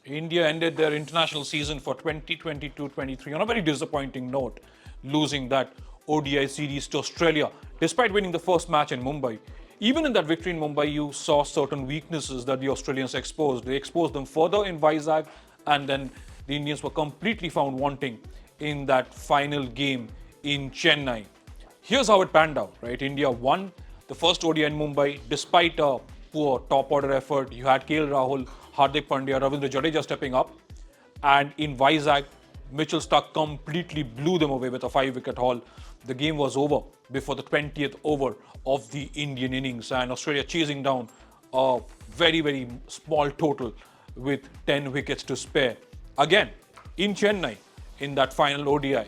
India ended their international season for 2022-23 on a very disappointing note, losing that ODI series to Australia, despite winning the first match in Mumbai. Even in that victory in Mumbai, you saw certain weaknesses that the Australians exposed. They exposed them further in Vizag, and then the Indians were completely found wanting in that final game in Chennai. Here's how it panned out, right? India won the first ODI in Mumbai despite a poor top order effort. You had KL Rahul, Hardik Pandya, Ravindra Jadeja stepping up. And in Vizag, Mitchell Starc completely blew them away with a 5-wicket haul. The game was over before the 20th over of the Indian innings, and Australia chasing down a very, very small total with 10 wickets to spare. Again, in Chennai, in that final ODI,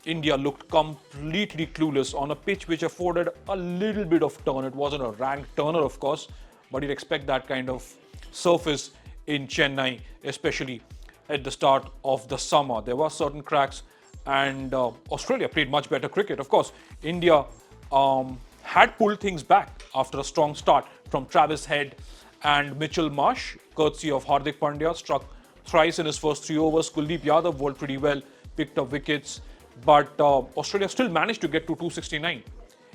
India looked completely clueless on a pitch which afforded a little bit of turn. It wasn't a ranked turner, of course, but you'd expect that kind of surface in Chennai, especially at the start of the summer. There were certain cracks, and Australia played much better cricket. Of course, India had pulled things back after a strong start from Travis Head and Mitchell Marsh, courtesy of Hardik Pandya, struck thrice in his first 3 overs. Kuldeep Yadav bowled pretty well, picked up wickets, but Australia still managed to get to 269.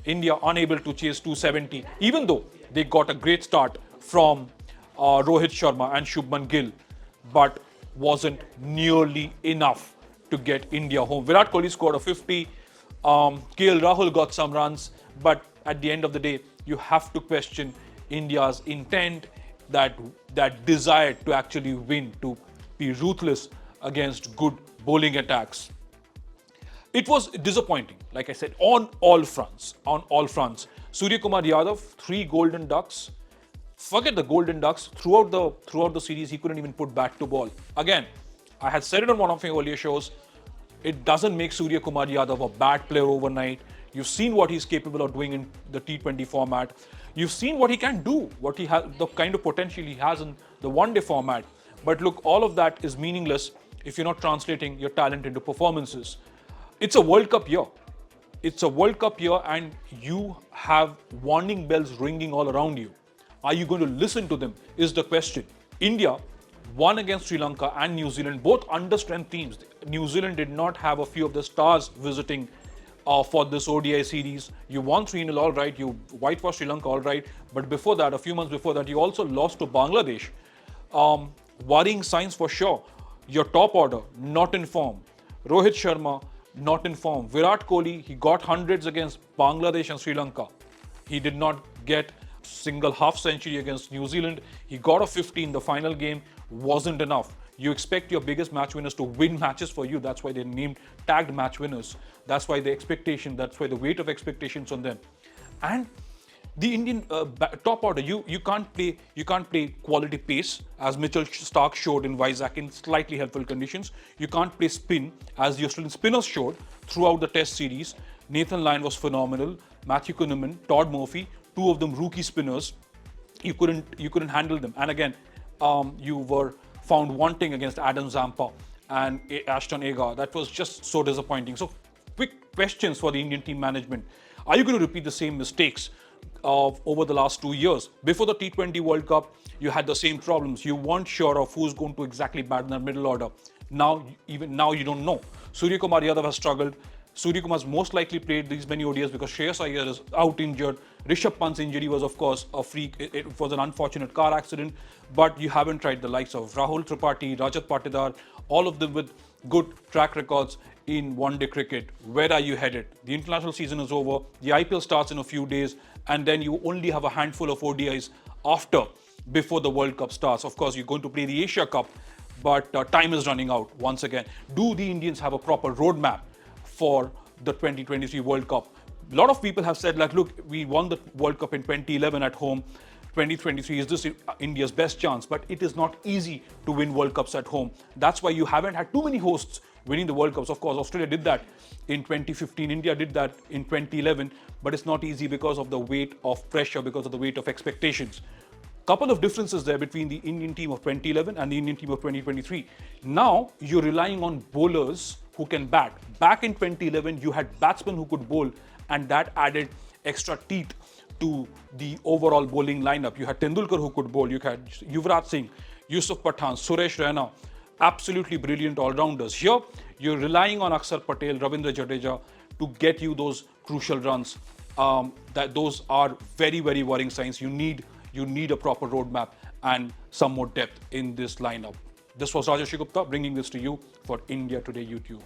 India unable to chase 270, even though they got a great start from Rohit Sharma and Shubman Gill, but wasn't nearly enough to get India home. Virat Kohli scored a 50, KL Rahul got some runs, but at the end of the day, you have to question India's intent, that desire to actually win, to be ruthless against good bowling attacks. It was disappointing, like I said, on all fronts. On all fronts. Surya Kumar Yadav, 3 golden ducks. Forget the golden ducks. Throughout the series, he couldn't even put bat to ball. Again, I had said it on one of my earlier shows. It doesn't make Surya Kumar Yadav a bad player overnight. You've seen what he's capable of doing in the T20 format. You've seen what he can do, what he has, the kind of potential he has in the one-day format. But look, all of that is meaningless if you're not translating your talent into performances. It's a World Cup year. It's a World Cup year, and you have warning bells ringing all around you. Are you going to listen to them? Is the question. India won against Sri Lanka and New Zealand, both under-strength teams. New Zealand did not have a few of the stars visiting for this ODI series. You won 3-0, all right. You whitewashed Sri Lanka, all right. But before that, a few months before that, you also lost to Bangladesh. Worrying signs for sure. Your top order, not in form. Rohit Sharma, not in form. Virat Kohli, he got hundreds against Bangladesh and Sri Lanka. He did not get single half century against New Zealand. He got a 50 in the final game, wasn't enough. You expect your biggest match winners to win matches for you. That's why they're named tagged match winners. That's why that's why the weight of expectations on them. And the Indian top order, you can't play quality pace as Mitchell Starc showed in Vizag in slightly helpful conditions. You can't play spin as the Australian spinners showed throughout the Test series. Nathan Lyon was phenomenal. Matthew Kuhneman, Todd Murphy, two of them rookie spinners. You couldn't handle them. And again, you were found wanting against Adam Zampa and Ashton Agar. That was just so disappointing. So, quick questions for the Indian team management. Are you going to repeat the same mistakes of over the last 2 years? Before the T20 World Cup, you had the same problems. You weren't sure of who's going to exactly bat in that middle order. Even now, you don't know. Surya Kumar Yadav has struggled. Surya Kumar's most likely played these many ODIs because Shreyas Iyer is out injured. Rishabh Pant's injury was, of course, a freak. It was an unfortunate car accident. But you haven't tried the likes of Rahul Tripathi, Rajat Patidar, all of them with good track records in one-day cricket. Where are you headed? The international season is over. The IPL starts in a few days, and then you only have a handful of ODIs before the World Cup starts. Of course, you're going to play the Asia Cup, but time is running out once again. Do the Indians have a proper roadmap for the 2023 World Cup? A lot of people have said, like, look, we won the World Cup in 2011 at home. 2023 is this India's best chance, but it is not easy to win World Cups at home. That's why you haven't had too many hosts winning the World Cups. Of course, Australia did that in 2015, India did that in 2011, but it's not easy because of the weight of pressure, because of the weight of expectations. Couple of differences there between the Indian team of 2011 and the Indian team of 2023. Now you're relying on bowlers who can bat. Back in 2011, you had batsmen who could bowl, and that added extra teeth to the overall bowling lineup. You had Tendulkar who could bowl, you had Yuvraj Singh, Yusuf Pathan, Suresh Raina, absolutely brilliant all-rounders. Here, you're relying on Akshar Patel, Ravindra Jadeja to get you those crucial runs. Those are very, very worrying signs. You need a proper roadmap and some more depth in this lineup. This was Rajesh Gupta bringing this to you for India Today YouTube.